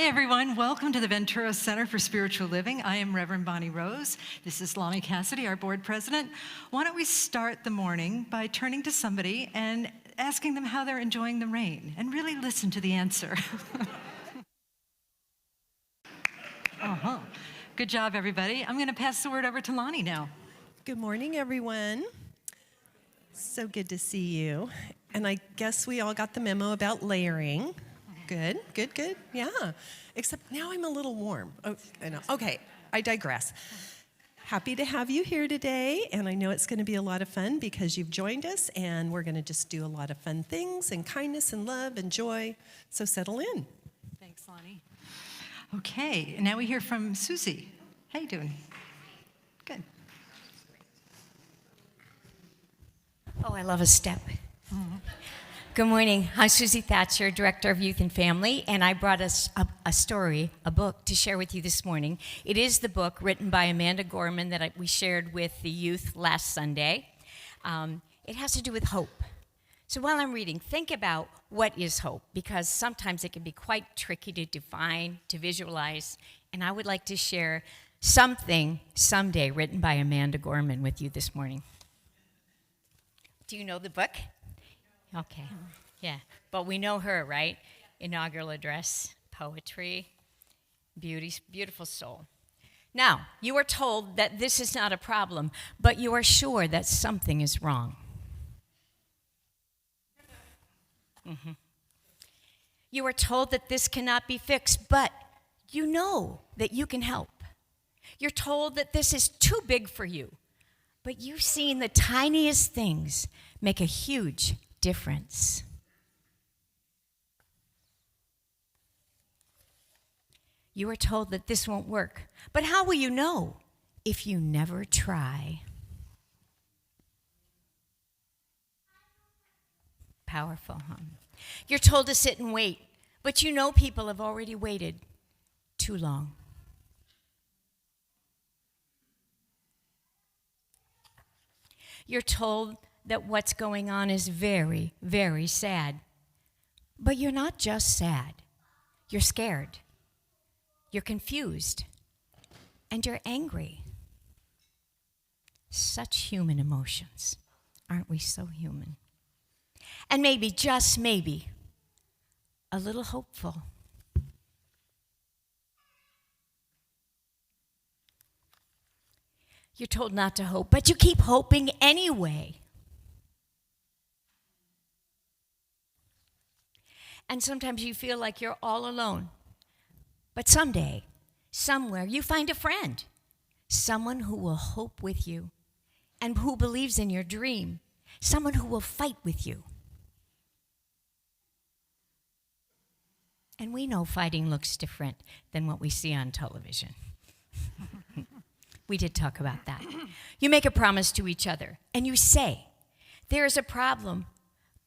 Hi, everyone. Welcome to the Ventura Center for Spiritual Living. I am Reverend Bonnie Rose. This is Lonnie Cassidy, our board president. Why don't we start the morning by turning to somebody and asking them how they're enjoying the rain, and really listen to the answer. Good job, everybody. I'm going to pass the word over to Lonnie now. Good morning, everyone. So good to see you. And I guess we all got the memo about layering. Good. Yeah. Except now I'm a little warm. Oh, I know. Okay, I digress. Happy to have you here today, and I know it's going to be a lot of fun because you've joined us, and we're going to just do a lot of fun things and kindness and love and joy. So settle in. Thanks, Lonnie. Okay, and now we hear from Susie. How you doing? Good. Oh, I love a step. Good morning. I'm Susie Thatcher, Director of Youth and Family, and I brought us a book to share with you this morning. It is the book written by Amanda Gorman that we shared with the youth last Sunday. It has to do with hope. So while I'm reading, think about what is hope, because sometimes it can be quite tricky to define, to visualize, and I would like to share something someday written by Amanda Gorman with you this morning. Do you know the book? Okay, yeah, but we know her, right? Inaugural address, poetry, beauty, beautiful soul. Now, you are told that this is not a problem, but you are sure that something is wrong. You are told that this cannot be fixed, but you know that you can help. You're told that this is too big for you, but you've seen the tiniest things make a huge difference. You are told that this won't work, but how will you know if you never try? Powerful, huh? You're told to sit and wait, but you know people have already waited too long. You're told that what's going on is very, very sad. But you're not just sad. You're scared. You're confused. And you're angry. Such human emotions. Aren't we so human? And maybe, just maybe, a little hopeful. You're told not to hope, but you keep hoping anyway. And sometimes you feel like you're all alone. But someday, somewhere, you find a friend, someone who will hope with you and who believes in your dream, someone who will fight with you. And we know fighting looks different than what we see on television. We did talk about that. You make a promise to each other, and you say, there is a problem,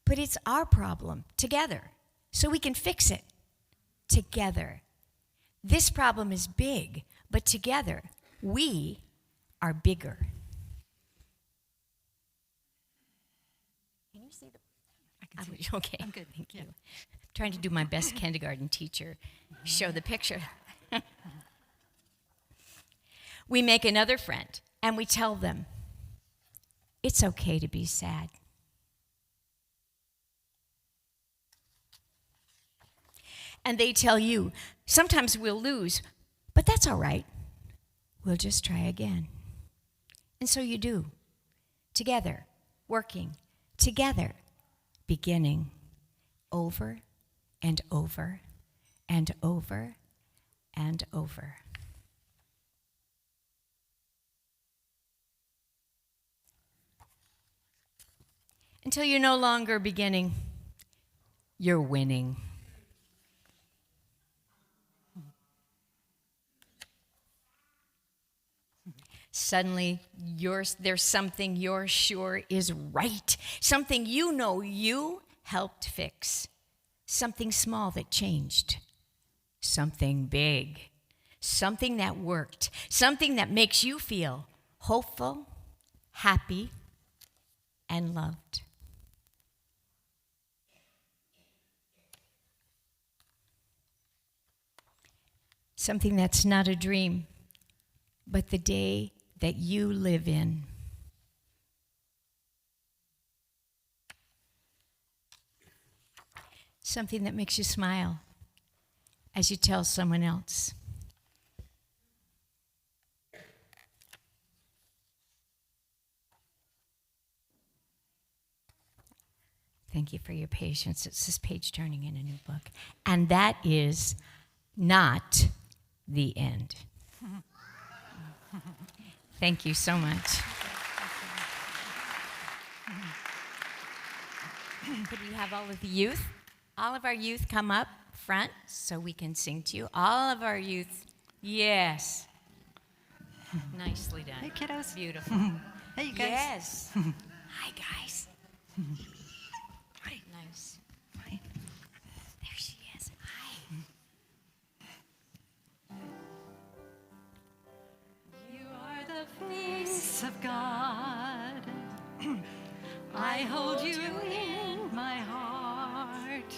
but it's our problem together. So we can fix it together. This problem is big, but together we are bigger. Can you see the? I can see. Okay. I'm good. Thank you. I'm trying to do my best kindergarten teacher. Show the picture. We make another friend, and we tell them, it's okay to be sad. And they tell you, sometimes we'll lose, but that's all right. We'll just try again. And so you do, together, working, together, beginning, over and over and over and over. Until you're no longer beginning, you're winning. Suddenly, there's something you're sure is right, something you know you helped fix, something small that changed, something big, something that worked, something that makes you feel hopeful, happy, and loved. something that's not a dream, but the day that you live in. Something that makes you smile as you tell someone else. Thank you for your patience. It's this page turning in a new book. And that is not the end. Thank you so much. Could we have all of the youth? All of our youth come up front so we can sing to you. All of our youth, yes. Nicely done. Hey, kiddos. Beautiful. Hey, you guys. Yes. Hi, guys. Hi. Nice. Hi. There she is. Hi. You are the face of God. I hold you in my heart.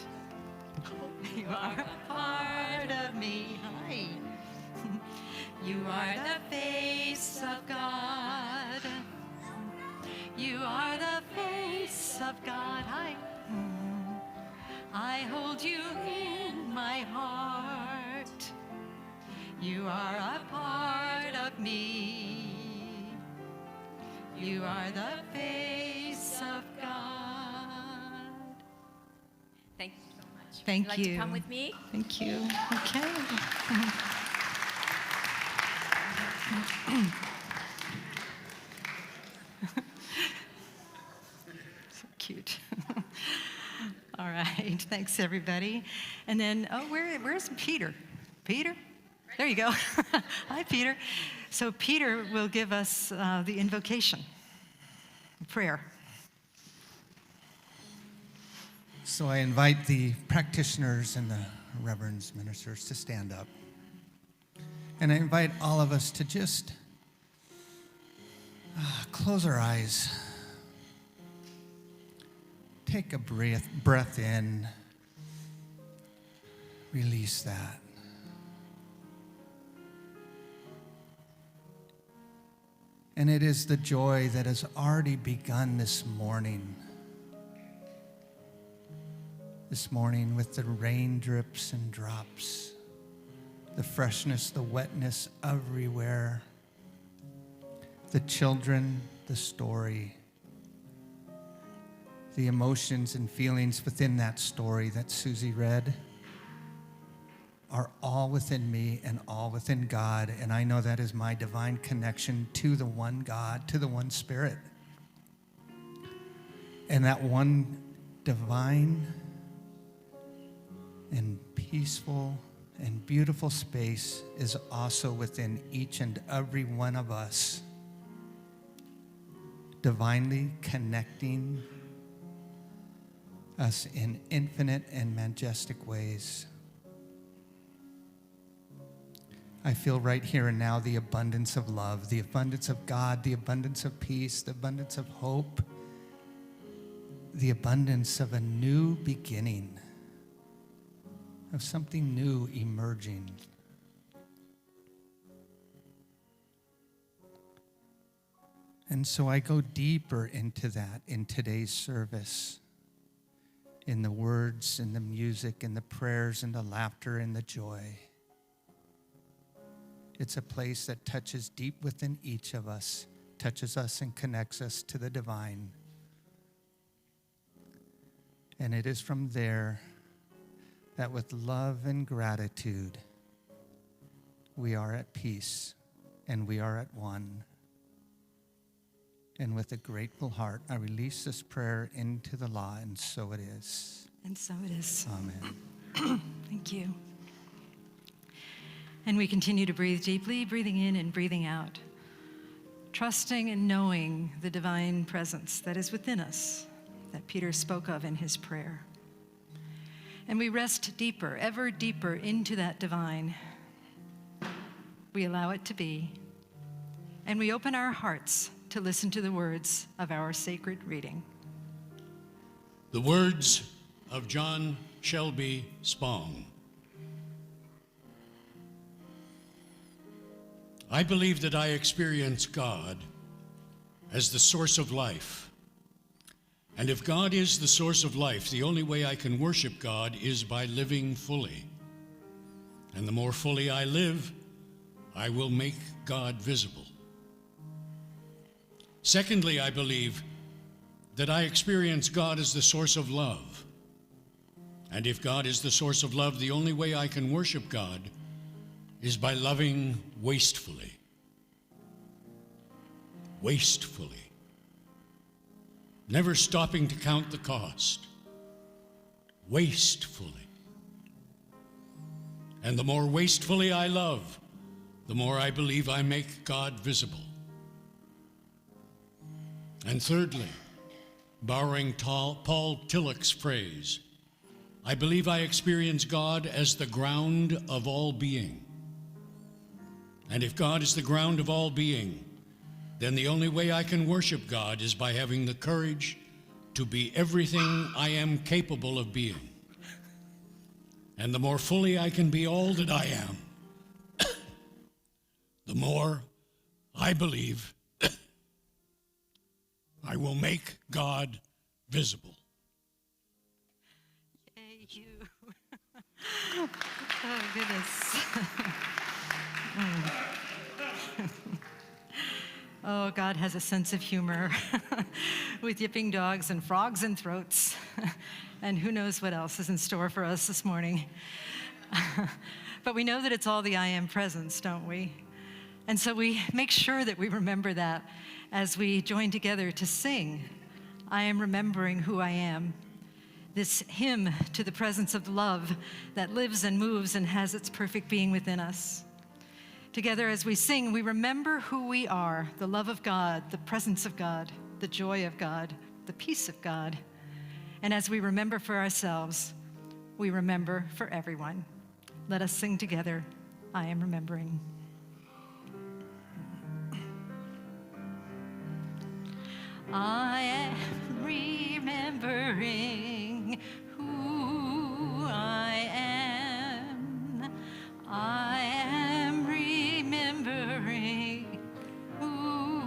You are a part of me. Hi. You are the face of God. You are the face of God. Hi. I hold you in my heart. You are a part of me. You are the face of God. Thank you so much. Thank Would you like you. to come with me? Thank you. Okay. So cute. All right. Thanks, everybody. And then, where's Peter? Peter? There you go. Hi, Peter. So Peter will give us the invocation, prayer. So I invite the practitioners and the reverends, ministers to stand up. And I invite all of us to just close our eyes. Take a breath in. Release that. And it is the joy that has already begun this morning. This morning with the rain drips and drops, the freshness, the wetness everywhere, the children, the story, the emotions and feelings within that story that Susie read are all within me and all within God, and I know that is my divine connection to the one God, to the one Spirit. And that one divine and peaceful and beautiful space is also within each and every one of us, divinely connecting us in infinite and majestic ways. I feel right here and now the abundance of love, the abundance of God, the abundance of peace, the abundance of hope, the abundance of a new beginning, of something new emerging. And so I go deeper into that in today's service, in the words, in the music, in the prayers, in the laughter, in the joy. It's a place that touches deep within each of us, touches us and connects us to the divine. And it is from there that with love and gratitude, we are at peace and we are at one. And with a grateful heart, I release this prayer into the law, and so it is. And so it is. Amen. Thank you. And we continue to breathe deeply, breathing in and breathing out, trusting and knowing the divine presence that is within us, that Peter spoke of in his prayer. And we rest deeper, ever deeper into that divine. We allow it to be. And we open our hearts to listen to the words of our sacred reading. The words of John Shelby Spong. I believe that I experience God as the source of life. And if God is the source of life, the only way I can worship God is by living fully. And the more fully I live, I will make God visible. Secondly, I believe that I experience God as the source of love. And if God is the source of love, the only way I can worship God is by loving wastefully. Wastefully. Never stopping to count the cost. Wastefully. And the more wastefully I love, the more I believe I make God visible. And thirdly, borrowing Paul Tillich's phrase, I believe I experience God as the ground of all being. And if God is the ground of all being, then the only way I can worship God is by having the courage to be everything I am capable of being. And the more fully I can be all that I am, the more I believe I will make God visible. Yay, you. Oh, goodness. Oh, God has a sense of humor with yipping dogs and frogs and throats. And who knows what else is in store for us this morning. But we know that it's all the I am presence, don't we? And so we make sure that we remember that as we join together to sing, I am remembering who I am. This hymn to the presence of love that lives and moves and has its perfect being within us. Together as we sing, we remember who we are, the love of God, the presence of God, the joy of God, the peace of God. And as we remember for ourselves, we remember for everyone. Let us sing together, I am remembering. I am remembering who I am. I am remembering who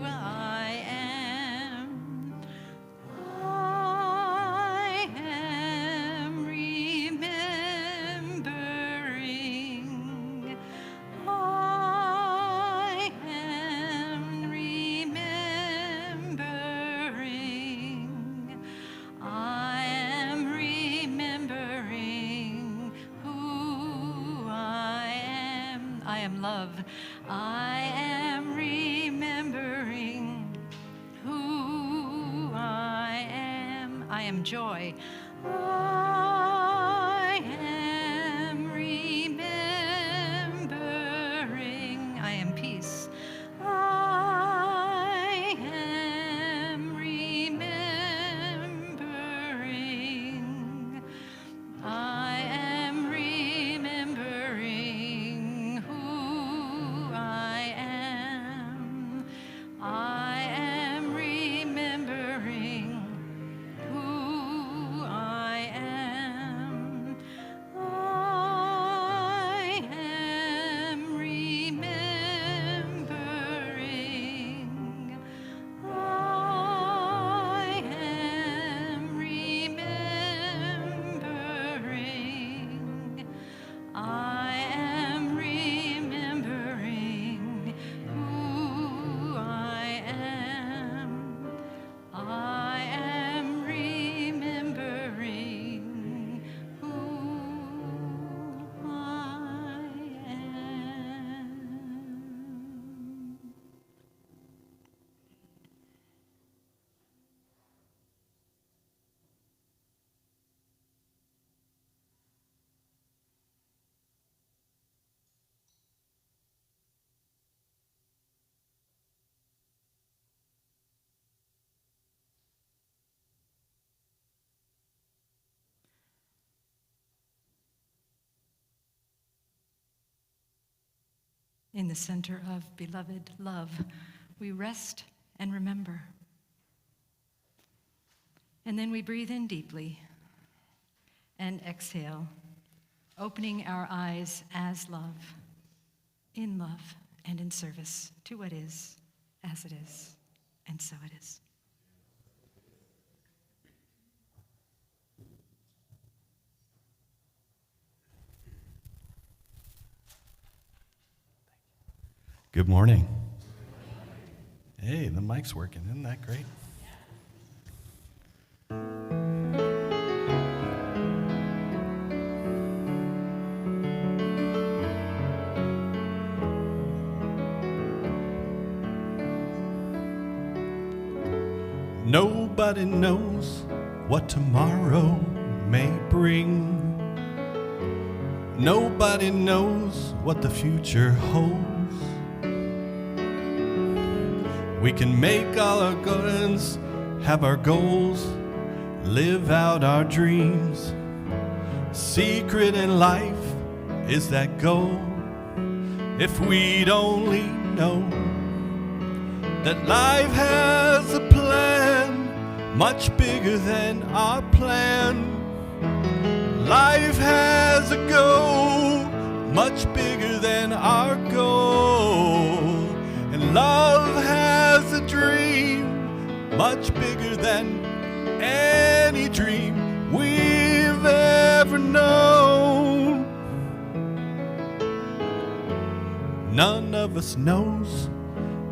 I am. I am remembering. I am remembering. I am remembering who I am. I am love. I am remembering who I am. I am joy. I am remembering. I am peace. I am remembering. I am remembering who I am. I am remembering who I am. I am remembering. I am remembering. I am remembering who I am. I am remembering who I am. In the center of beloved love, we rest and remember. And then we breathe in deeply and exhale, opening our eyes as love, in love, and in service to what is, as it is, and so it is. Good morning. Hey, the mic's working. Isn't that great? Nobody knows what tomorrow may bring. Nobody knows what the future holds. We can make all our guns, have our goals, live out our dreams. Secret in life is that goal. If we'd only know that life has a plan much bigger than our plan. Life has a goal much bigger than our goal. And love has a dream much bigger than any dream we've ever known. None of us knows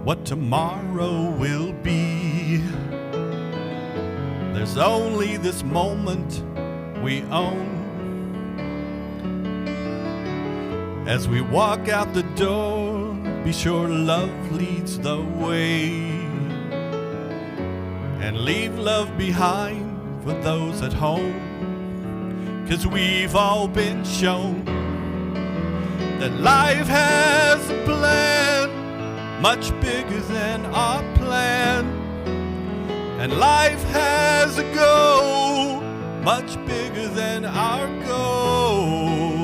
what tomorrow will be. There's only this moment we own. As we walk out the door, be sure love leads the way, and leave love behind for those at home. 'Cause we've all been shown that life has a plan much bigger than our plan. And life has a goal much bigger than our goal.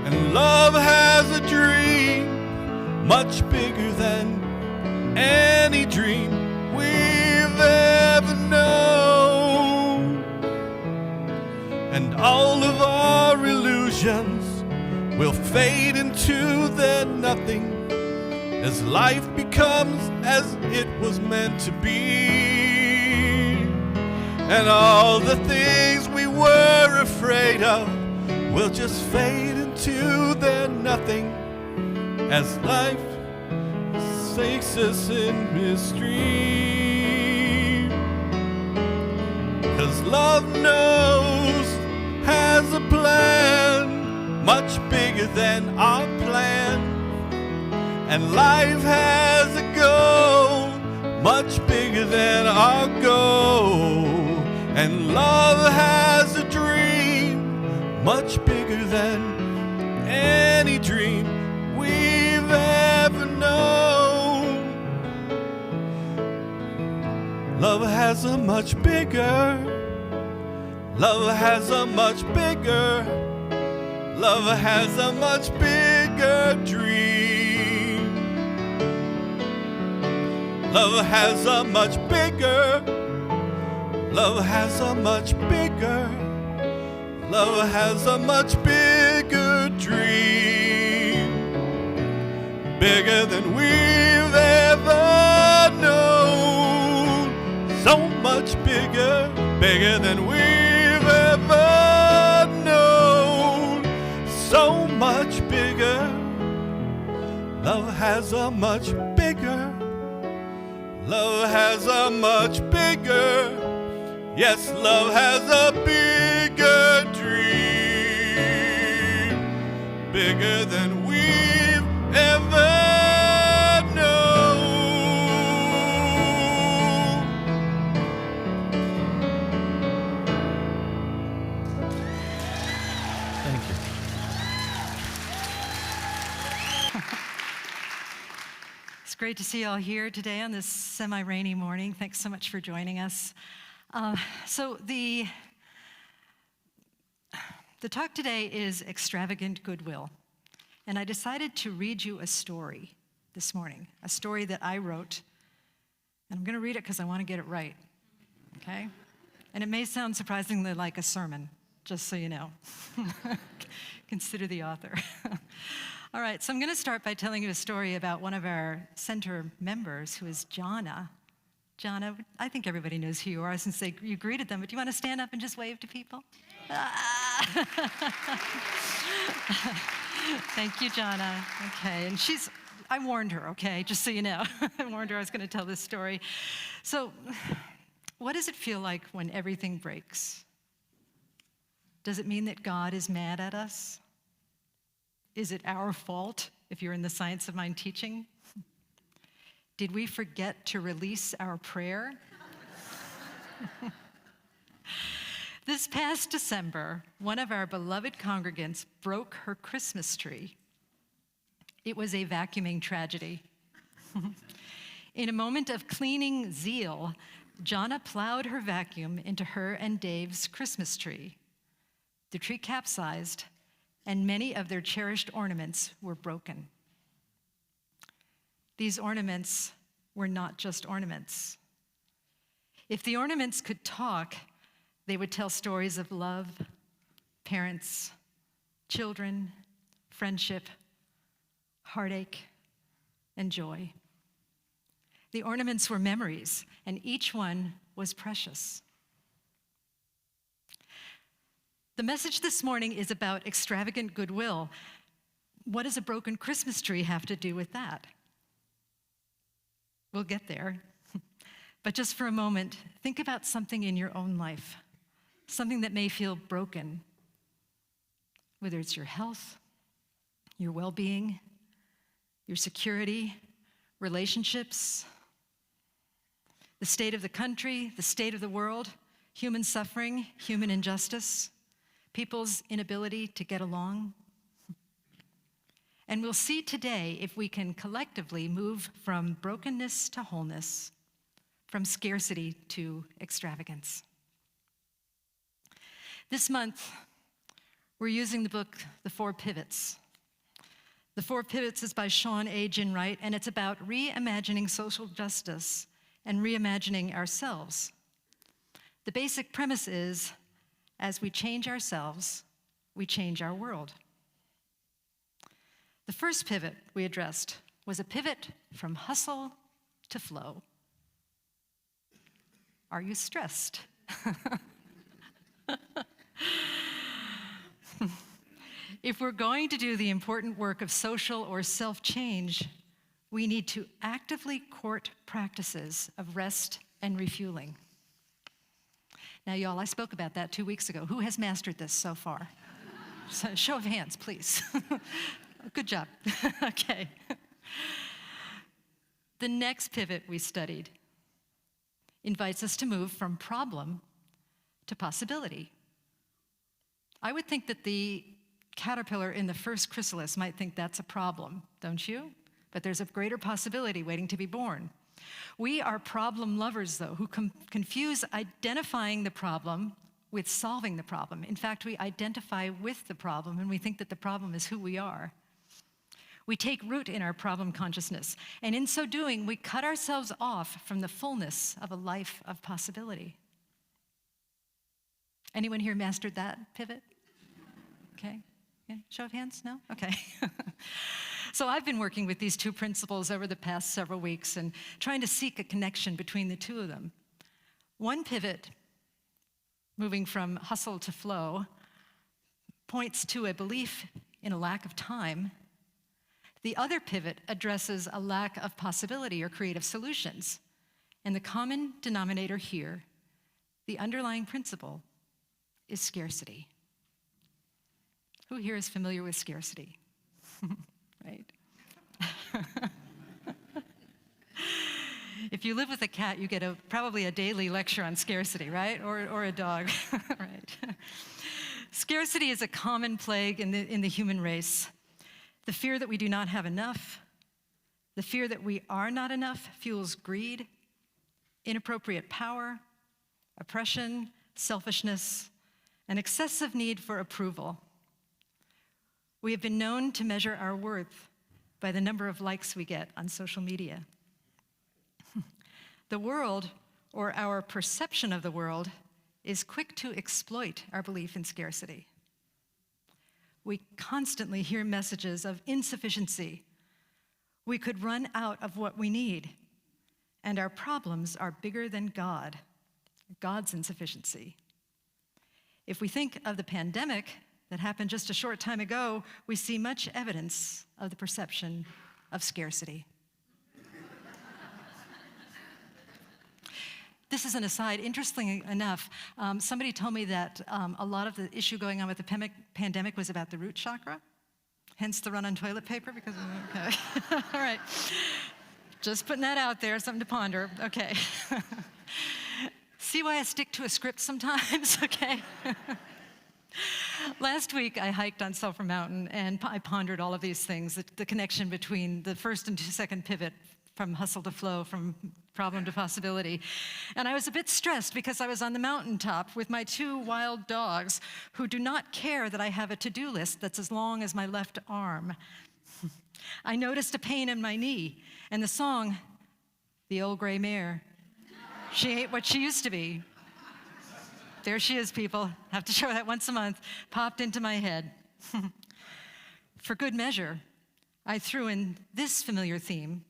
And love has a dream much bigger than any dream we've ever known. And all of our illusions will fade into their nothing as life becomes as it was meant to be. And all the things we were afraid of will just fade into their nothing as life sinks us in mystery. 'Cause love knows, has a plan much bigger than our plan. And life has a goal much bigger than our goal. And love has a dream much bigger than any dream we've ever known. Love has a much bigger, love has a much bigger, love has a much bigger dream. Love has a much bigger, love has a much bigger, love has a much bigger dream. Bigger than we've ever known. So much bigger, bigger than we've ever known. So much bigger, love has a much bigger, love has a much bigger. Yes, love has a bigger dream, bigger than we've ever known. Thank you. It's great to see you all here today on this semi-rainy morning. Thanks so much for joining us. So the talk today is Extravagant Goodwill. And I decided to read you a story this morning, a story that I wrote. And I'm going to read it because I want to get it right, okay? And it may sound surprisingly like a sermon, just so you know. Consider the author. All right, so I'm going to start by telling you a story about one of our center members, who is Jonna. Jonna, I think everybody knows who you are since you greeted them, but do you want to stand up and just wave to people? Thank you, Jonna. Okay, and I warned her, okay, just so you know. I warned her I was going to tell this story. So, what does it feel like when everything breaks? Does it mean that God is mad at us? Is it our fault, if you're in the Science of Mind teaching? Did we forget to release our prayer? This past December, one of our beloved congregants broke her Christmas tree. It was a vacuuming tragedy. In a moment of cleaning zeal, Jonna plowed her vacuum into her and Dave's Christmas tree. The tree capsized, and many of their cherished ornaments were broken. These ornaments were not just ornaments. If the ornaments could talk, they would tell stories of love, parents, children, friendship, heartache, and joy. The ornaments were memories, and each one was precious. The message this morning is about extravagant goodwill. What does a broken Christmas tree have to do with that? We'll get there. But just for a moment, think about something in your own life, something that may feel broken, whether it's your health, your well-being, your security, relationships, the state of the country, the state of the world, human suffering, human injustice, people's inability to get along. And we'll see today if we can collectively move from brokenness to wholeness, from scarcity to extravagance. This month, we're using the book, The Four Pivots. The Four Pivots is by Sean A. Ginwright, and it's about reimagining social justice and reimagining ourselves. The basic premise is, as we change ourselves, we change our world. The first pivot we addressed was a pivot from hustle to flow. Are you stressed? If we're going to do the important work of social or self-change, we need to actively court practices of rest and refueling. Now, y'all, I spoke about that 2 weeks ago. Who has mastered this so far? So, show of hands, please. Good job. Okay. The next pivot we studied invites us to move from problem to possibility. I would think that the caterpillar in the first chrysalis might think that's a problem, don't you? But there's a greater possibility waiting to be born. We are problem lovers, though, who confuse identifying the problem with solving the problem. In fact, we identify with the problem, and we think that the problem is who we are. We take root in our problem consciousness, and in so doing, we cut ourselves off from the fullness of a life of possibility. Anyone here mastered that pivot? Okay. Yeah. Show of hands? No? Okay. So I've been working with these two principles over the past several weeks and trying to seek a connection between the two of them. One pivot, moving from hustle to flow, points to a belief in a lack of time. The other pivot addresses a lack of possibility or creative solutions. And the common denominator here, the underlying principle, is scarcity. Who here is familiar with scarcity? Right? If you live with a cat, you get probably a daily lecture on scarcity, right? Or a dog, right? Scarcity is a common plague in the human race. The fear that we do not have enough, the fear that we are not enough fuels greed, inappropriate power, oppression, selfishness, an excessive need for approval. We have been known to measure our worth by the number of likes we get on social media. The world, or our perception of the world, is quick to exploit our belief in scarcity. we constantly hear messages of insufficiency. We could run out of what we need, and our problems are bigger than God's insufficiency. If we think of the pandemic that happened just a short time ago, we see much evidence of the perception of scarcity. This is an aside. Interestingly enough, somebody told me that a lot of the issue going on with the pandemic was about the root chakra, hence the run on toilet paper, because, okay. All right. Just putting that out there, something to ponder. Okay. See why I stick to a script sometimes, okay? Last week, I hiked on Sulphur Mountain, and I pondered all of these things, the connection between the first and second pivot, from hustle to flow, from problem to possibility. And I was a bit stressed because I was on the mountaintop with my 2 wild dogs who do not care that I have a to-do list that's as long as my left arm. I noticed a pain in my knee, and the song, "The Old Gray Mare," she ain't what she used to be. There she is, people. Have to show that once a month. Popped into my head. For good measure, I threw in this familiar theme.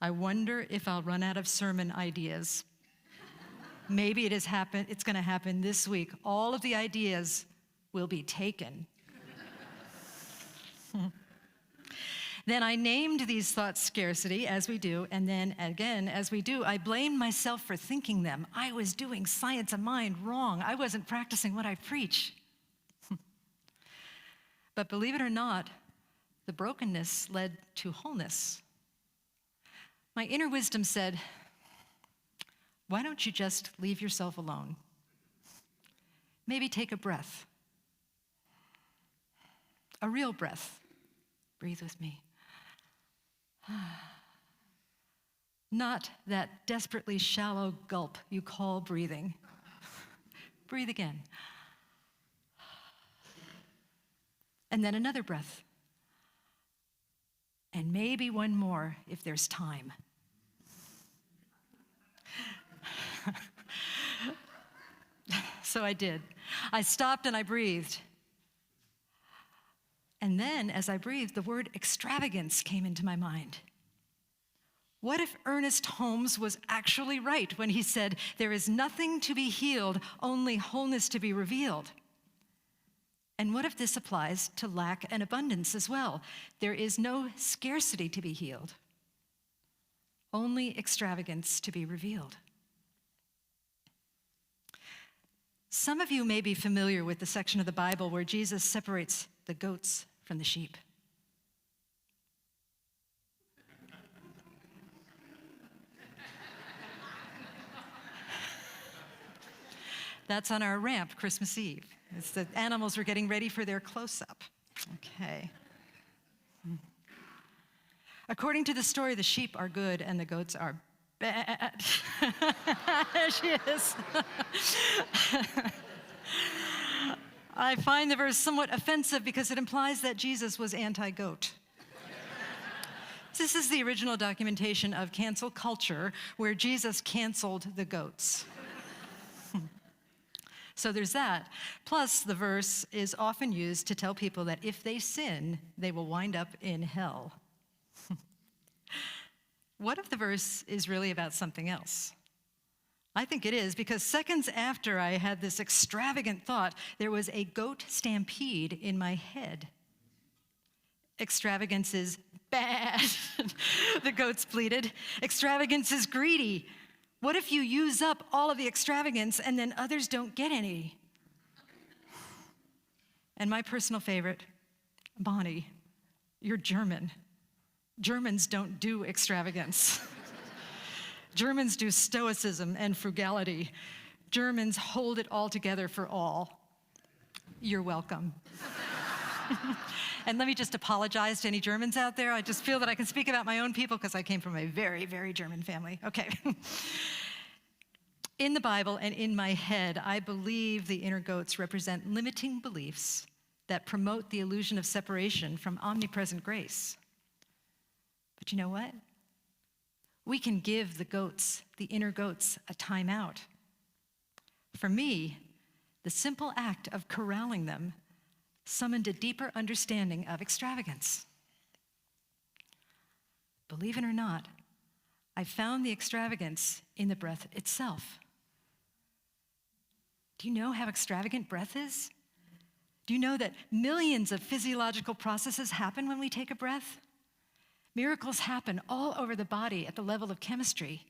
I wonder if I'll run out of sermon ideas. Maybe it's going to happen this week. All of the ideas will be taken. Then I named these thoughts scarcity, as we do, and then again, as we do, I blamed myself for thinking them. I was doing science of mind wrong. I wasn't practicing what I preach. But believe it or not, the brokenness led to wholeness. My inner wisdom said, why don't you just leave yourself alone? Maybe take a breath. A real breath. Breathe with me. Not that desperately shallow gulp you call breathing. Breathe again. And then another breath. And maybe one more if there's time. So I did. I stopped and I breathed. And then, as I breathed, the word extravagance came into my mind. What if Ernest Holmes was actually right when he said, there is nothing to be healed, only wholeness to be revealed? And what if this applies to lack and abundance as well? There is no scarcity to be healed, only extravagance to be revealed. Some of you may be familiar with the section of the Bible where Jesus separates the goats from the sheep. That's on our ramp Christmas Eve. It's the animals were getting ready for their close-up. Okay. According to the story, the sheep are good and the goats are bad. There she is. I find the verse somewhat offensive because it implies that Jesus was anti-goat. This is the original documentation of cancel culture where Jesus canceled the goats. So there's that. Plus, the verse is often used to tell people that if they sin, they will wind up in hell. What if the verse is really about something else? I think it is, because seconds after I had this extravagant thought, there was a goat stampede in my head. Extravagance is bad, the goats pleaded. Extravagance is greedy. What if you use up all of the extravagance and then others don't get any? And my personal favorite, Bonnie, you're German. Germans don't do extravagance. Germans do stoicism and frugality. Germans hold it all together for all. You're welcome. And let me just apologize to any Germans out there. I just feel that I can speak about my own people because I came from a very, very German family. Okay. In the Bible and in my head, I believe the inner goats represent limiting beliefs that promote the illusion of separation from omnipresent grace. But you know what? We can give the inner goats, a time out. For me, the simple act of corralling them summoned a deeper understanding of extravagance. Believe it or not, I found the extravagance in the breath itself. Do you know how extravagant breath is? Do you know that millions of physiological processes happen when we take a breath? Miracles happen all over the body at the level of chemistry.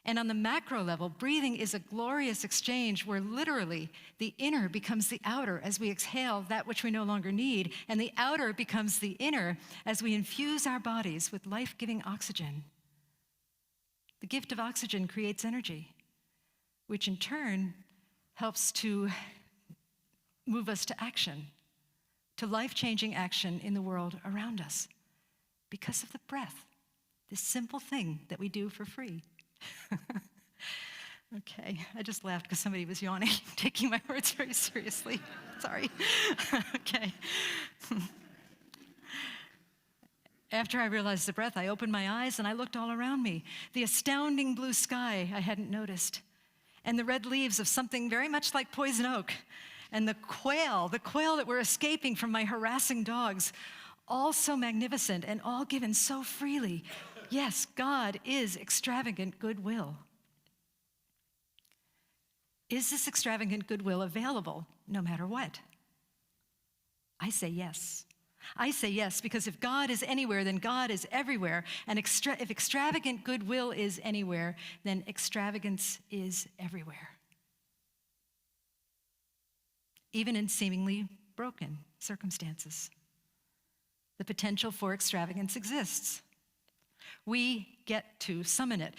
And on the macro level, breathing is a glorious exchange where literally the inner becomes the outer as we exhale that which we no longer need, and the outer becomes the inner as we infuse our bodies with life-giving oxygen. The gift of oxygen creates energy, which in turn helps to move us to action, to life-changing action in the world around us because of the breath, this simple thing that we do for free. Okay, I just laughed because somebody was yawning, taking my words very seriously. Sorry. Okay. After I realized the breath, I opened my eyes and I looked all around me. The astounding blue sky I hadn't noticed, and the red leaves of something very much like poison oak, and the quail that were escaping from my harassing dogs, all so magnificent and all given so freely. Yes, God is extravagant goodwill. Is this extravagant goodwill available no matter what? I say yes. I say yes, because if God is anywhere, then God is everywhere. And if extravagant goodwill is anywhere, then extravagance is everywhere. Even in seemingly broken circumstances, the potential for extravagance exists. We get to summon it.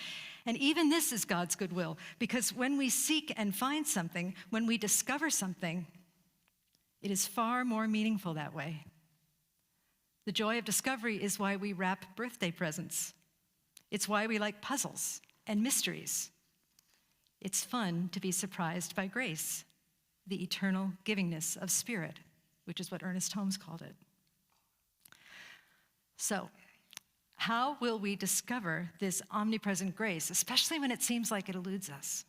And even this is God's goodwill, because when we seek and find something, when we discover something, it is far more meaningful that way. The joy of discovery is why we wrap birthday presents. It's why we like puzzles and mysteries. It's fun to be surprised by grace, the eternal givingness of spirit, which is what Ernest Holmes called it. So, how will we discover this omnipresent grace, especially when it seems like it eludes us?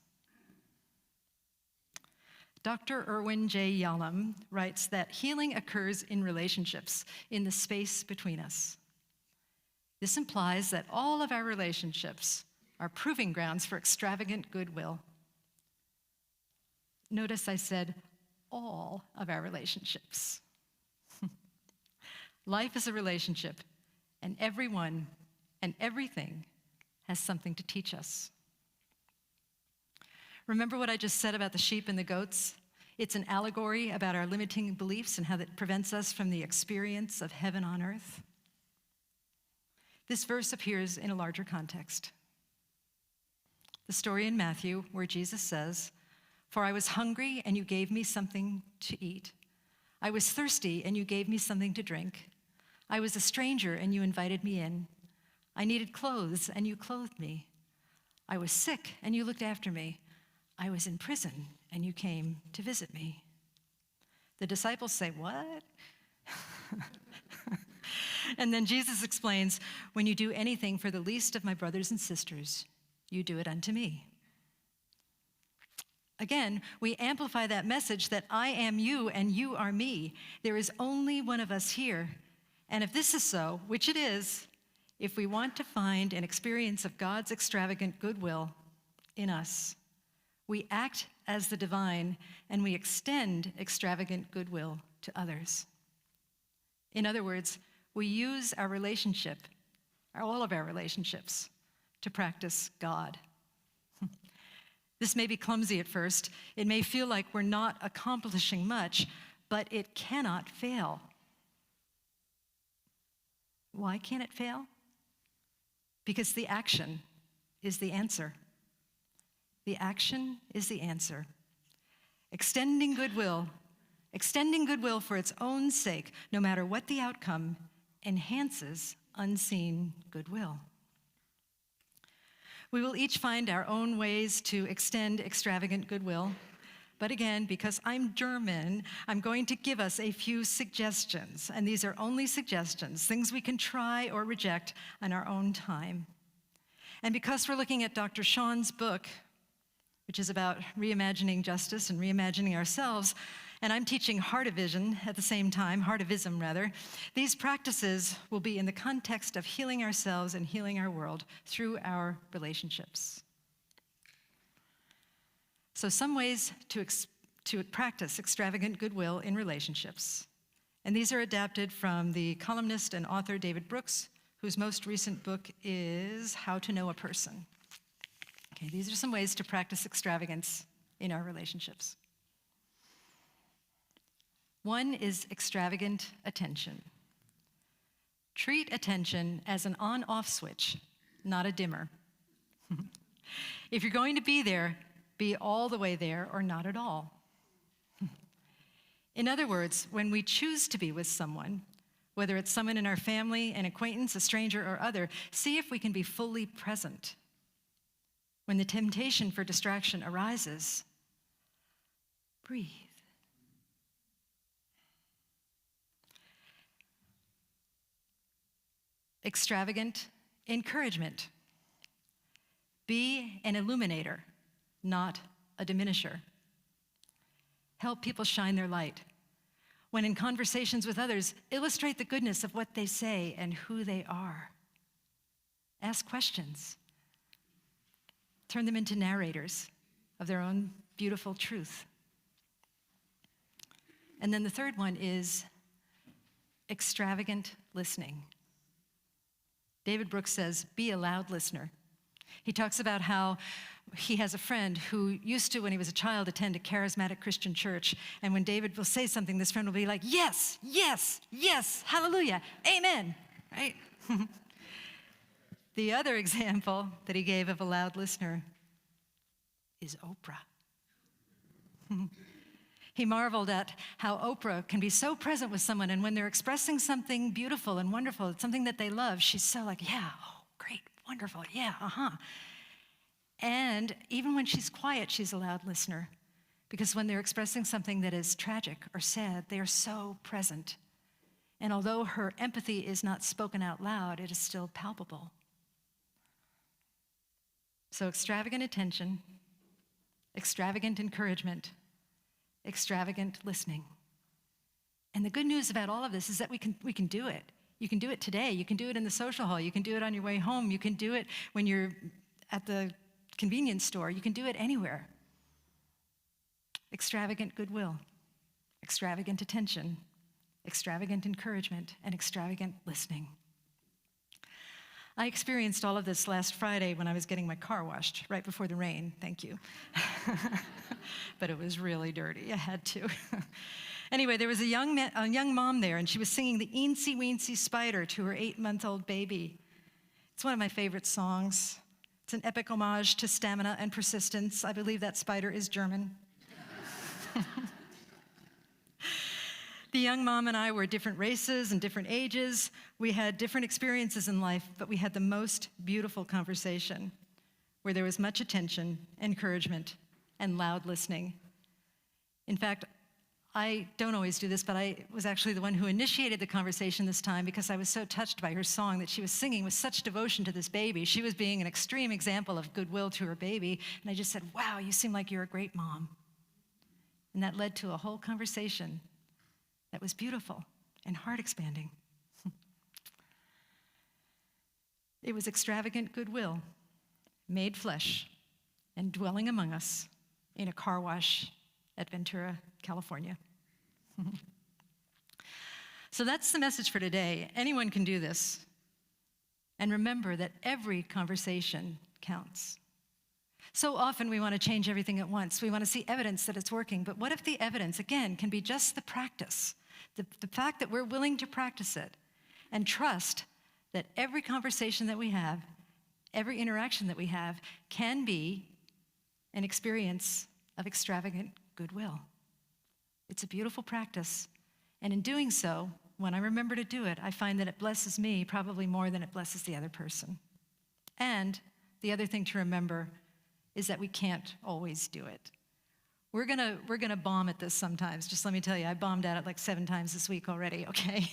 Dr. Irwin J. Yalom writes that healing occurs in relationships, in the space between us. This implies that all of our relationships are proving grounds for extravagant goodwill. Notice I said all of our relationships. Life is a relationship, and everyone and everything has something to teach us. Remember what I just said about the sheep and the goats? It's an allegory about our limiting beliefs and how that prevents us from the experience of heaven on earth. This verse appears in a larger context. The story in Matthew where Jesus says, "For I was hungry and you gave me something to eat. I was thirsty and you gave me something to drink. I was a stranger and you invited me in. I needed clothes and you clothed me. I was sick and you looked after me. I was in prison and you came to visit me." The disciples say, "What?" And then Jesus explains, "When you do anything for the least of my brothers and sisters, you do it unto me." Again, we amplify that message that I am you and you are me. There is only one of us here. And if this is so, which it is, if we want to find an experience of God's extravagant goodwill in us, we act as the divine and we extend extravagant goodwill to others. In other words, we use our relationship, all of our relationships, to practice God. This may be clumsy at first. It may feel like we're not accomplishing much, but it cannot fail. Why can't it fail? Because the action is the answer. The action is the answer. Extending goodwill for its own sake, no matter what the outcome, enhances unseen goodwill. We will each find our own ways to extend extravagant goodwill. But again, because I'm German, I'm going to give us a few suggestions. And these are only suggestions, things we can try or reject on our own time. And because we're looking at Dr. Sean's book, which is about reimagining justice and reimagining ourselves, and I'm teaching heartivism at the same time, heartivism rather. These practices will be in the context of healing ourselves and healing our world through our relationships. So some ways to practice extravagant goodwill in relationships. And these are adapted from the columnist and author David Brooks, whose most recent book is How to Know a Person. Okay, these are some ways to practice extravagance in our relationships. One is extravagant attention. Treat attention as an on-off switch, not a dimmer. If you're going to be there, be all the way there or not at all. In other words, when we choose to be with someone, whether it's someone in our family, an acquaintance, a stranger, or other, see if we can be fully present. When the temptation for distraction arises, breathe. Extravagant encouragement. Be an illuminator, not a diminisher. Help people shine their light. When in conversations with others, illustrate the goodness of what they say and who they are. Ask questions. Turn them into narrators of their own beautiful truth. And then the third one is extravagant listening. David Brooks says, be a loud listener. He talks about how he has a friend who used to, when he was a child, attend a charismatic Christian church. And when David will say something, this friend will be like, yes, yes, yes, hallelujah, amen, right? The other example that he gave of a loud listener is Oprah. He marveled at how Oprah can be so present with someone, and when they're expressing something beautiful and wonderful, something that they love, she's so like, yeah, oh, great, wonderful, yeah, And even when she's quiet, she's a loud listener, because when they're expressing something that is tragic or sad, they are so present. And although her empathy is not spoken out loud, it is still palpable. So extravagant attention, extravagant encouragement, extravagant listening. And the good news about all of this is that we can do it. You can do it today. You can do it in the social hall. You can do it on your way home. You can do it when you're at the convenience store. You can do it anywhere. Extravagant goodwill, extravagant attention, extravagant encouragement, and extravagant listening. I experienced all of this last Friday when I was getting my car washed, right before the rain, thank you. But it was really dirty, I had to. Anyway, there was a young mom there, and she was singing the Eensy Weensy Spider to her 8-month-old baby. It's one of my favorite songs. It's an epic homage to stamina and persistence. I believe that spider is German. The young mom and I were different races and different ages. We had different experiences in life, but we had the most beautiful conversation where there was much attention, encouragement, and loud listening. In fact, I don't always do this, but I was actually the one who initiated the conversation this time because I was so touched by her song that she was singing with such devotion to this baby. She was being an extreme example of goodwill to her baby, and I just said, wow, you seem like you're a great mom. And that led to a whole conversation that was beautiful and heart-expanding. It was extravagant goodwill, made flesh, and dwelling among us in a car wash at Ventura, California. So that's the message for today. Anyone can do this. And remember that every conversation counts. So often we want to change everything at once. We want to see evidence that it's working. But what if the evidence, again, can be just the practice? The fact that we're willing to practice it and trust that every conversation that we have, every interaction that we have, can be an experience of extravagant goodwill. It's a beautiful practice. And in doing so, when I remember to do it, I find that it blesses me probably more than it blesses the other person. And the other thing to remember is that we can't always do it. We're gonna bomb at this sometimes. Just let me tell you, I bombed at it like 7 times this week already, okay?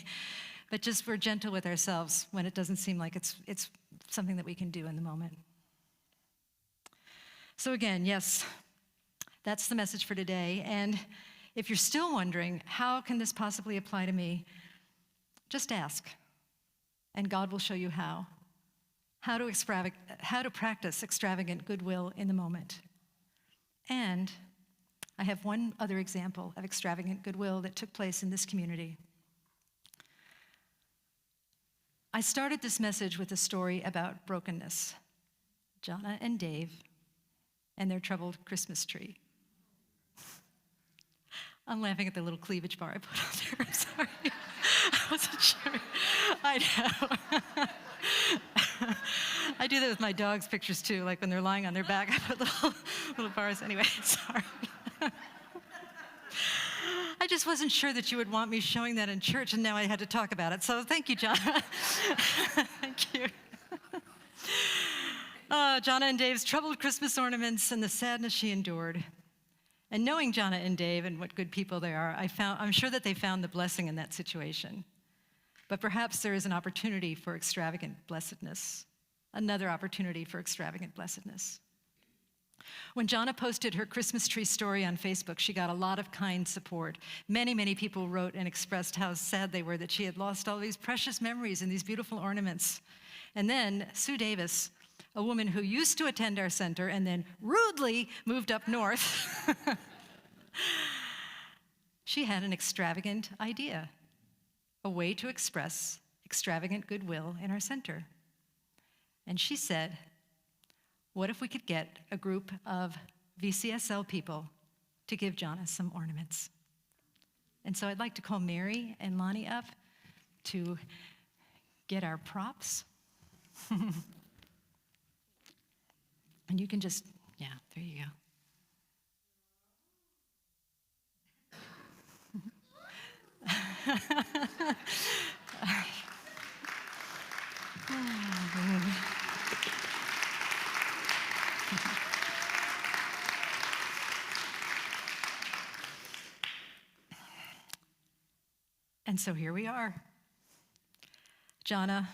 But just we're gentle with ourselves when it doesn't seem like it's something that we can do in the moment. So again, yes, that's the message for today. And If you're still wondering, how can this possibly apply to me? Just ask, and God will show you how. How to practice extravagant goodwill in the moment. And I have one other example of extravagant goodwill that took place in this community. I started this message with a story about brokenness. Jonna and Dave and their troubled Christmas tree. I'm laughing at the little cleavage bar I put on there. I'm sorry. I wasn't sure. I know. I do that with my dog's pictures too, like when they're lying on their back, I put little bars. Anyway, sorry. I just wasn't sure that you would want me showing that in church, and now I had to talk about it. So thank you, John. Thank you. Jonna and Dave's troubled Christmas ornaments and the sadness she endured. And knowing Jonna and Dave and what good people they are, I'm sure that they found the blessing in that situation. But perhaps there is an opportunity for extravagant blessedness, another opportunity for extravagant blessedness. When Jonna posted her Christmas tree story on Facebook, she got a lot of kind support. Many, many people wrote and expressed how sad they were that she had lost all these precious memories and these beautiful ornaments. And then Sue Davis, a woman who used to attend our center and then rudely moved up north, she had an extravagant idea, a way to express extravagant goodwill in our center. And she said, what if we could get a group of VCSL people to give Jonna some ornaments? And so I'd like to call Mary and Lonnie up to get our props. And you can just, yeah, there you go. And so here we are. Jonna,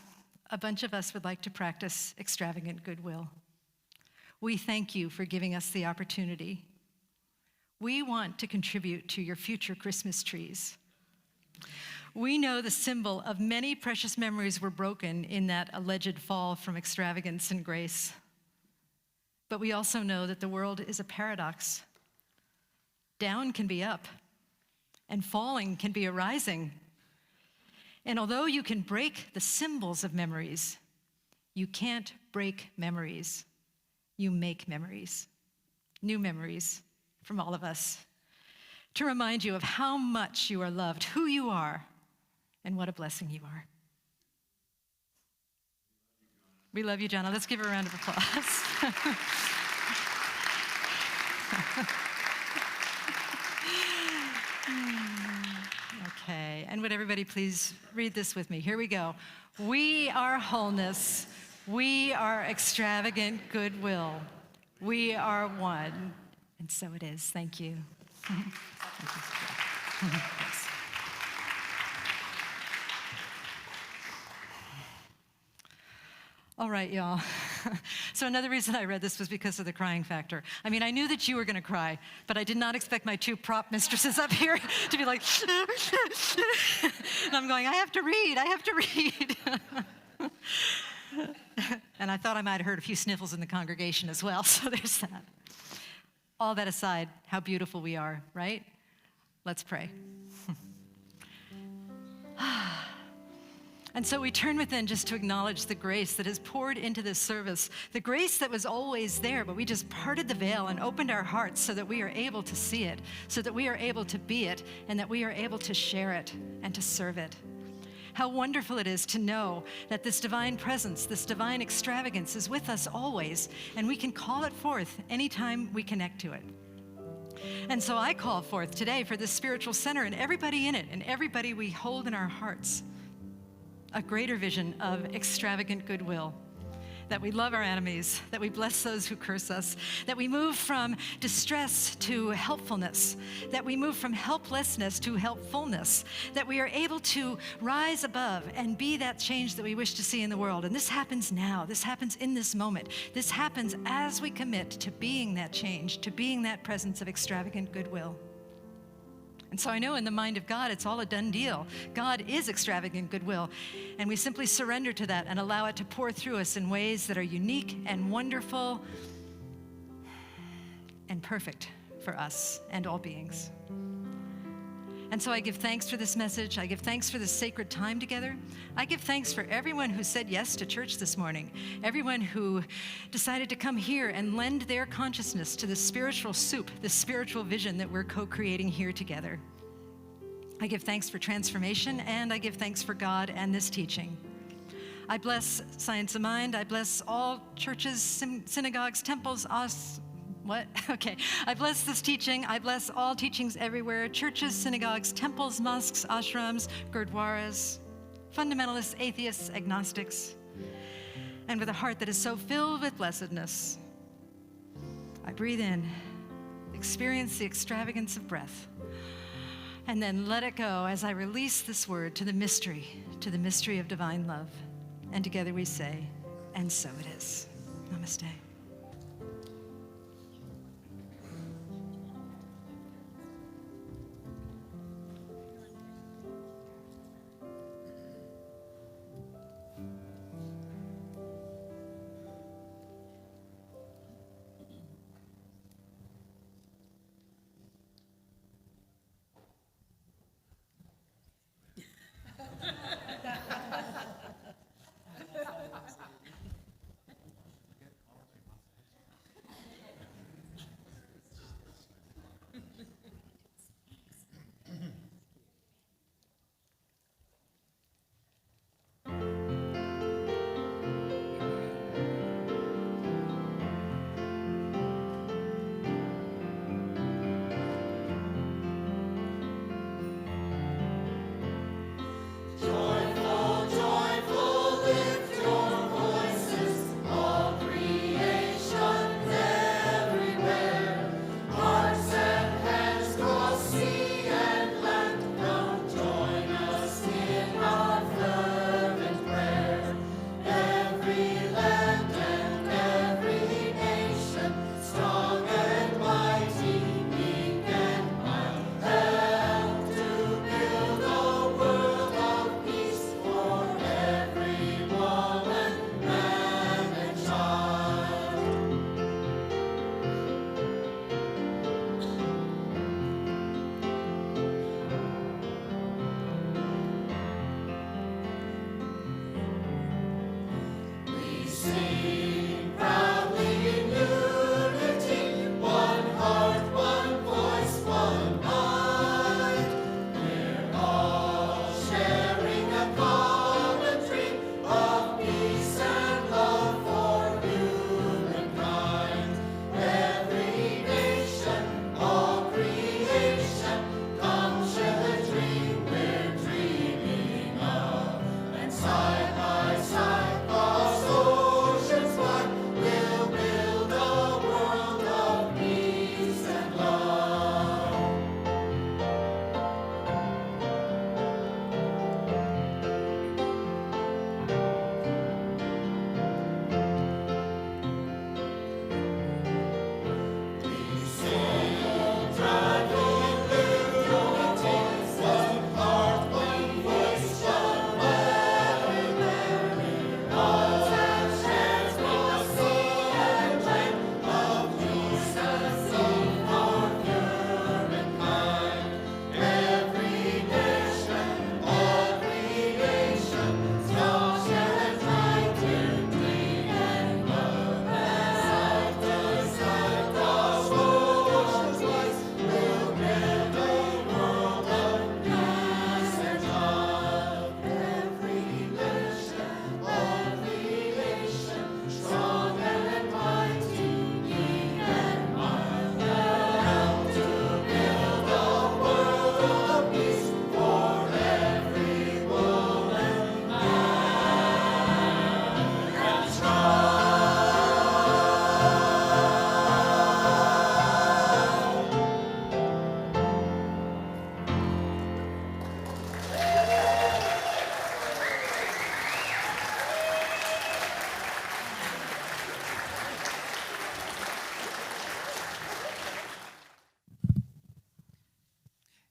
a bunch of us would like to practice extravagant goodwill. We thank you for giving us the opportunity. We want to contribute to your future Christmas trees. We know the symbol of many precious memories were broken in that alleged fall from extravagance and grace. But we also know that the world is a paradox. Down can be up, and falling can be arising. And although you can break the symbols of memories, you can't break memories. You make memories, new memories from all of us, to remind you of how much you are loved, who you are, and what a blessing you are. We love you, Jonna. Let's give her a round of applause. Okay, and would everybody please read this with me? Here we go. We are wholeness. We are extravagant goodwill. We are one. And so it is. Thank you. Thank you. Thanks. All right, y'all. So another reason I read this was because of the crying factor. I mean, I knew that you were going to cry, but I did not expect my two prop mistresses up here to be like, and I'm going, I have to read. And I thought I might have heard a few sniffles in the congregation as well, so there's that. All that aside, how beautiful we are, right? Let's pray. And so we turn within just to acknowledge the grace that has poured into this service, the grace that was always there, but we just parted the veil and opened our hearts so that we are able to see it, so that we are able to be it, and that we are able to share it and to serve it. How wonderful it is to know that this divine presence, this divine extravagance is with us always, and we can call it forth anytime we connect to it. And so I call forth today for this spiritual center and everybody in it and everybody we hold in our hearts, a greater vision of extravagant goodwill, that we love our enemies, that we bless those who curse us, that we move from distress to helpfulness, that we move from helplessness to helpfulness, that we are able to rise above and be that change that we wish to see in the world. And this happens now. This happens in this moment. This happens as we commit to being that change, to being that presence of extravagant goodwill. And so I know in the mind of God, it's all a done deal. God is extravagant goodwill, and we simply surrender to that and allow it to pour through us in ways that are unique and wonderful and perfect for us and all beings. And so I give thanks for this message. I give thanks for this sacred time together. I give thanks for everyone who said yes to church this morning, everyone who decided to come here and lend their consciousness to the spiritual soup, the spiritual vision that we're co-creating here together. I give thanks for transformation, and I give thanks for God and this teaching. I bless Science of Mind. I bless all churches, synagogues, temples, I bless this teaching. I bless all teachings everywhere, churches, synagogues, temples, mosques, ashrams, gurdwaras, fundamentalists, atheists, agnostics. And with a heart that is so filled with blessedness, I breathe in, experience the extravagance of breath, and then let it go as I release this word to the mystery of divine love. And together we say, and so it is. Namaste.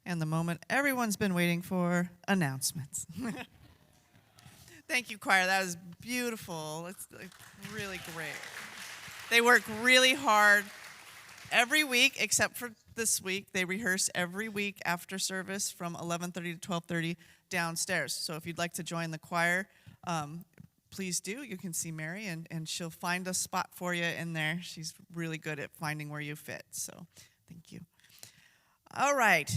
and the moment everyone's been waiting for, announcements. Thank you, choir. That was beautiful. It's really great. They work really hard every week, except for this week. They rehearse every week after service from 11:30 to 12:30 downstairs. So if you'd like to join the choir, please do. You can see Mary, and she'll find a spot for you in there. She's really good at finding where you fit. So thank you. All right.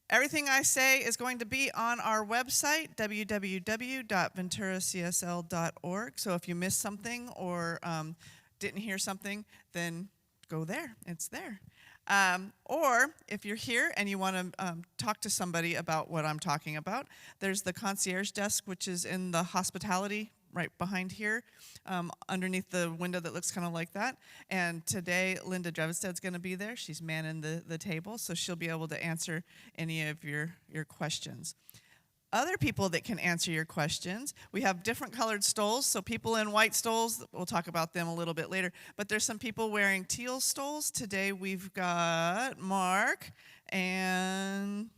Everything I say is going to be on our website, www.venturacsl.org. So if you missed something or didn't hear something, then go there. It's there. Or if you're here and you want to talk to somebody about what I'm talking about, there's the concierge desk, which is in the hospitality right behind here, underneath the window that looks kind of like that. And today, Linda Drevsted's going to be there. She's manning the table, so she'll be able to answer any of your questions. Other people that can answer your questions, we have different colored stoles. So people in white stoles, we'll talk about them a little bit later. But there's some people wearing teal stoles. Today we've got Mark and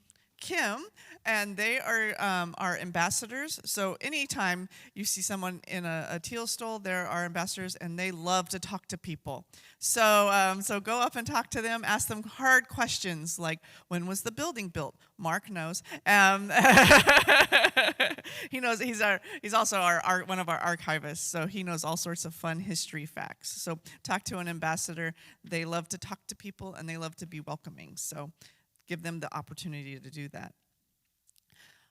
Kim, and they are our ambassadors. So anytime you see someone in a teal stole, they're our ambassadors, and they love to talk to people. So so go up and talk to them, ask them hard questions like, when was the building built? Mark knows. He knows. He's also one of our archivists, so he knows all sorts of fun history facts. So talk to an ambassador. They love to talk to people, and they love to be welcoming. So give them the opportunity to do that.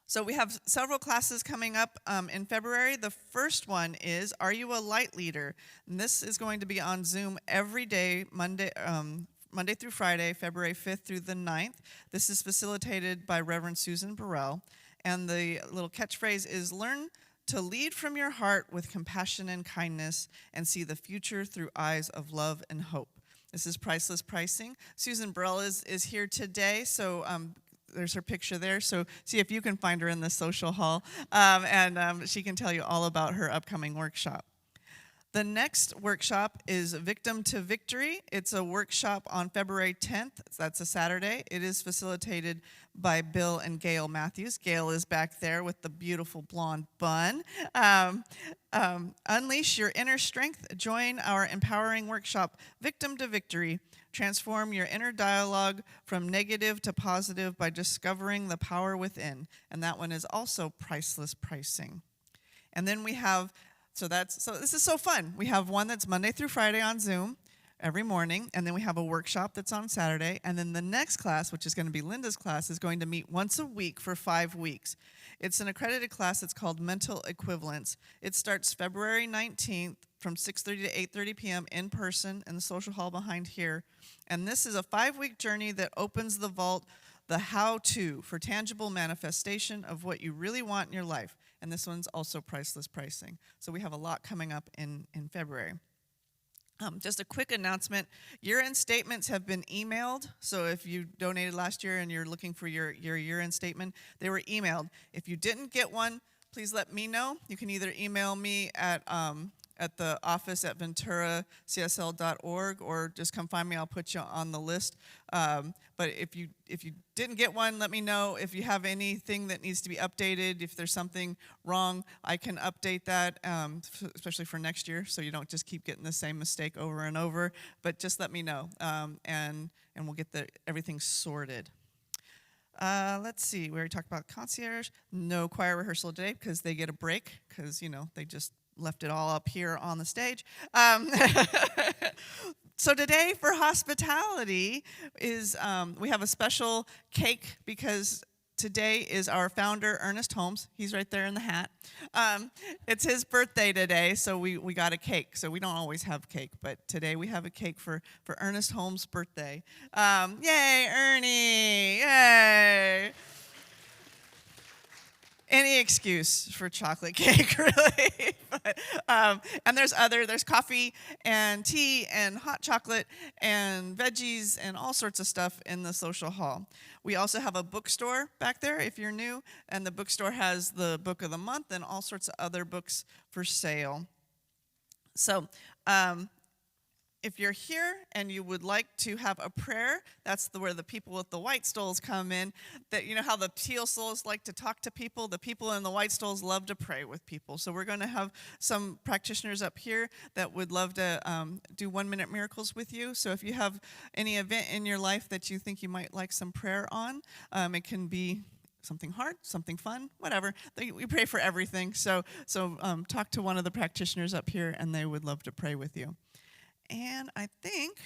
So we have several classes coming up in February. The first one is, Are You a Light Leader? And this is going to be on Zoom every day, Monday through Friday, February 5th through the 9th. This is facilitated by Reverend Susan Burrell. And the little catchphrase is, learn to lead from your heart with compassion and kindness and see the future through eyes of love and hope. This is priceless pricing. Susan Burrell is here today, so there's her picture there. So see if you can find her in the social hall, and she can tell you all about her upcoming workshop. The next workshop is Victim to Victory. It's a workshop on February 10th. That's a Saturday. It is facilitated by Bill and Gail Matthews. Gail is back there with the beautiful blonde bun. Unleash your inner strength. Join our empowering workshop, Victim to Victory. Transform your inner dialogue from negative to positive by discovering the power within. And that one is also priceless pricing. And then we have So this is so fun. We have one that's Monday through Friday on Zoom every morning, and then we have a workshop that's on Saturday, and then the next class, which is going to be Linda's class, is going to meet once a week for 5 weeks. It's an accredited class. It's called Mental Equivalence. It starts February 19th from 6:30 to 8:30 p.m. in person in the social hall behind here, and this is a 5-week journey that opens the vault, the how-to for tangible manifestation of what you really want in your life. And this one's also priceless pricing. So we have a lot coming up in February. Just a quick announcement. Year-end statements have been emailed. So if you donated last year and you're looking for your year-end statement, they were emailed. If you didn't get one, please let me know. You can either email me at the office at venturacsl.org, or just come find me. I'll put you on the list. But if you didn't get one, let me know. If you have anything that needs to be updated, if there's something wrong, I can update that, especially for next year, so you don't just keep getting the same mistake over and over. But just let me know, and we'll get everything sorted. Let's see. We already talked about concierge. No choir rehearsal today because they get a break because, they just left it all up here on the stage. So today for hospitality is we have a special cake because today is our founder, Ernest Holmes. He's right there in the hat. It's his birthday today, so we got a cake. So we don't always have cake, but today we have a cake for Ernest Holmes' birthday. Yay, Ernie! Yay! Any excuse for chocolate cake, really. But, and there's coffee and tea and hot chocolate and veggies and all sorts of stuff in the social hall. We also have a bookstore back there if you're new, and the bookstore has the book of the month and all sorts of other books for sale. So If you're here and you would like to have a prayer, that's where the people with the white stoles come in. That, you know how the teal stoles like to talk to people? The people in the white stoles love to pray with people. So we're going to have some practitioners up here that would love to do 1-minute miracles with you. So if you have any event in your life that you think you might like some prayer on, it can be something hard, something fun, whatever. We pray for everything. So talk to one of the practitioners up here, and they would love to pray with you. And I think,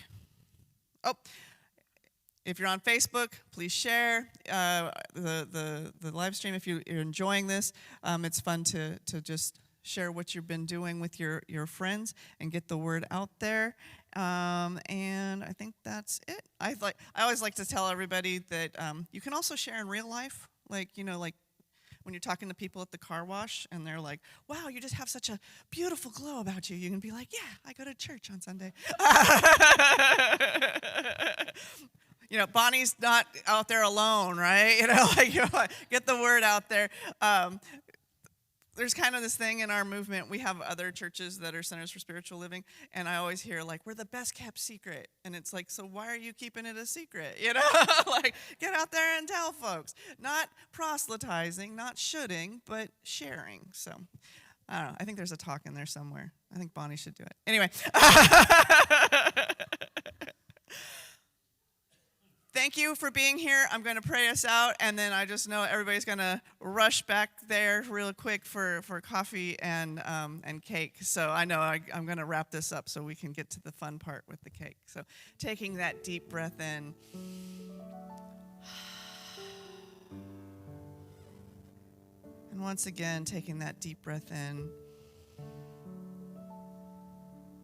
if you're on Facebook, please share the live stream. If you're enjoying this, it's fun to just share what you've been doing with your friends and get the word out there. And I think that's it. I always like to tell everybody that you can also share in real life, like when you're talking to people at the car wash and they're like, wow, you just have such a beautiful glow about you. You can be like, yeah, I go to church on Sunday. Bonnie's not out there alone, right? Get the word out there. There's kind of this thing in our movement. We have other churches that are centers for spiritual living, and I always hear, we're the best kept secret. And it's like, so why are you keeping it a secret? Get out there and tell folks. Not proselytizing, not shoulding, but sharing. So, I don't know. I think there's a talk in there somewhere. I think Bonnie should do it. Anyway. Thank you for being here. I'm going to pray us out, and then I just know everybody's going to rush back there real quick for coffee and cake. So I know I'm going to wrap this up so we can get to the fun part with the cake. So taking that deep breath in. And once again, taking that deep breath in.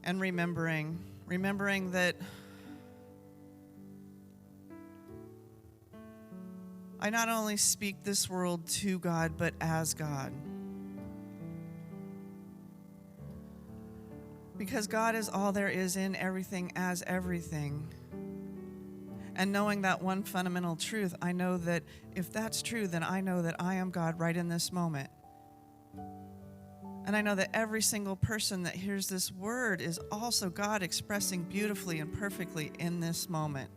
And remembering that I not only speak this world to God, but as God. Because God is all there is in everything as everything. And knowing that one fundamental truth, I know that if that's true, then I know that I am God right in this moment. And I know that every single person that hears this word is also God expressing beautifully and perfectly in this moment.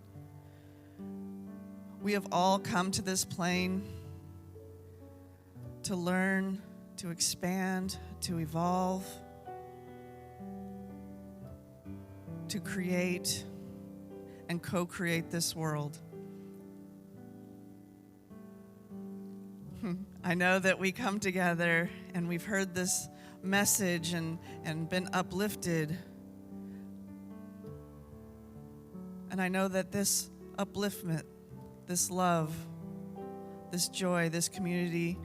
We have all come to this plane to learn, to expand, to evolve, to create and co-create this world. I know that we come together and we've heard this message and been uplifted. And I know that this upliftment, this love, this joy, this community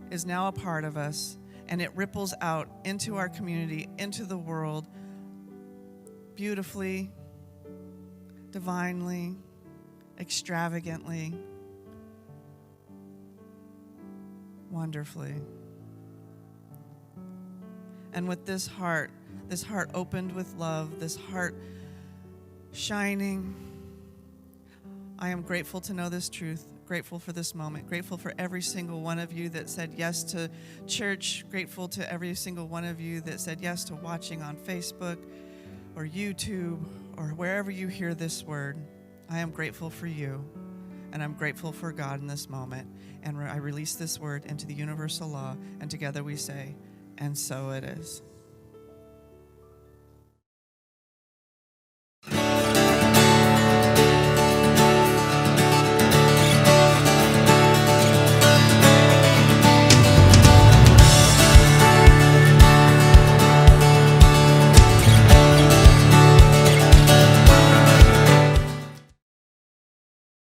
is now a part of us, and it ripples out into our community, into the world, beautifully, divinely, extravagantly, wonderfully. And with this heart opened with love, this heart shining, I am grateful to know this truth, grateful for this moment, grateful for every single one of you that said yes to church, grateful to every single one of you that said yes to watching on Facebook or YouTube or wherever you hear this word. I am grateful for you, and I'm grateful for God in this moment. And I release this word into the universal law, and together we say, and so it is.